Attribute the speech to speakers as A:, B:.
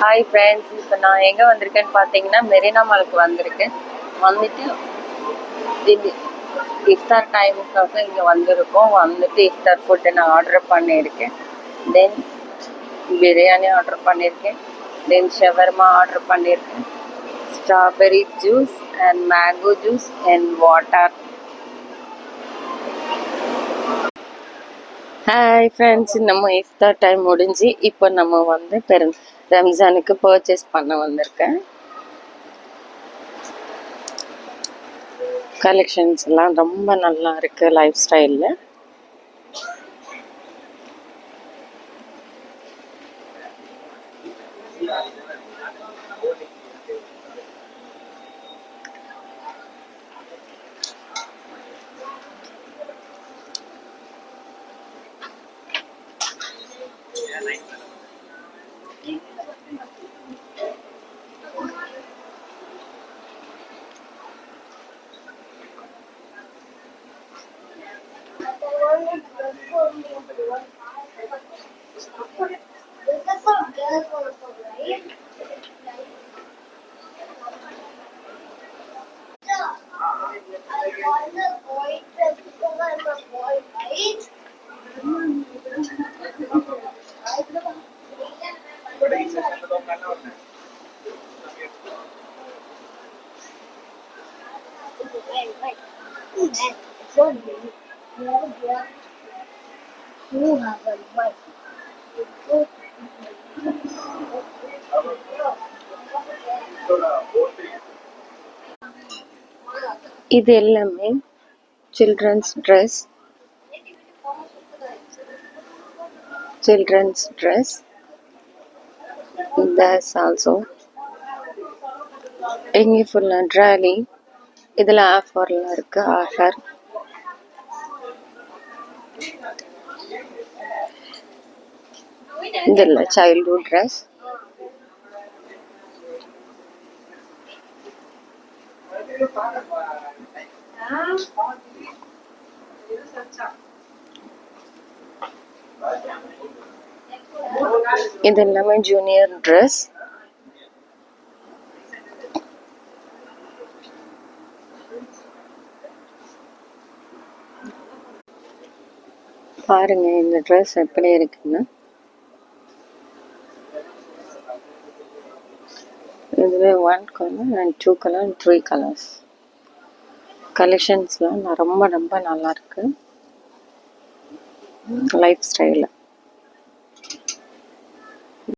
A: Hi friends, இப்போ நான் எங்கே வந்திருக்கேன்னு பார்த்தீங்கன்னா மெரினா மாலுக்கு வந்திருக்கேன். வந்துட்டு இது இஃப்தார் டைமுக்காக இங்கே வந்திருக்கோம். வந்துட்டு இஃப்தார் ஃபுட்டு நான் ஆர்டர் பண்ணியிருக்கேன். தென் பிரியாணி ஆர்டர் பண்ணியிருக்கேன். தென் ஷவர்மா ஆர்டர் பண்ணியிருக்கேன். Strawberry juice and mango juice and water. Hi friends, நம்ம இஃப்தார் டைம் முடிஞ்சு இப்போ நம்ம வந்து ரம்ஜானுக்கு பர்ச்சேஸ் பண்ண வந்திருக்கேன். கலெக்ஷன்ஸ் எல்லாம் ரொம்ப நல்லா இருக்கு. லைஃப் ஸ்டைலில் இது எல்லாமே சில்ட்ரன்ஸ் ட்ரெஸ். That's also இங்கே ஃபுல்லாக ட்ராலி. இதில் ஆஃபர்லாம் இருக்கு. ஆஃபர் இதில் சைல்ட்ஹுட் ட்ரெஸ். இது எல்லாமே ஜூனியர் ட்ரெஸ். பாருங்க இந்த ட்ரெஸ் எப்படி இருக்குன்னு. இதுல 1 colour and 2 colour and 3 colours. கலெக்ஷன்ஸ்லாம் ரொம்ப ரொம்ப நல்லா இருக்கு. லைஃப் ஸ்டைலில்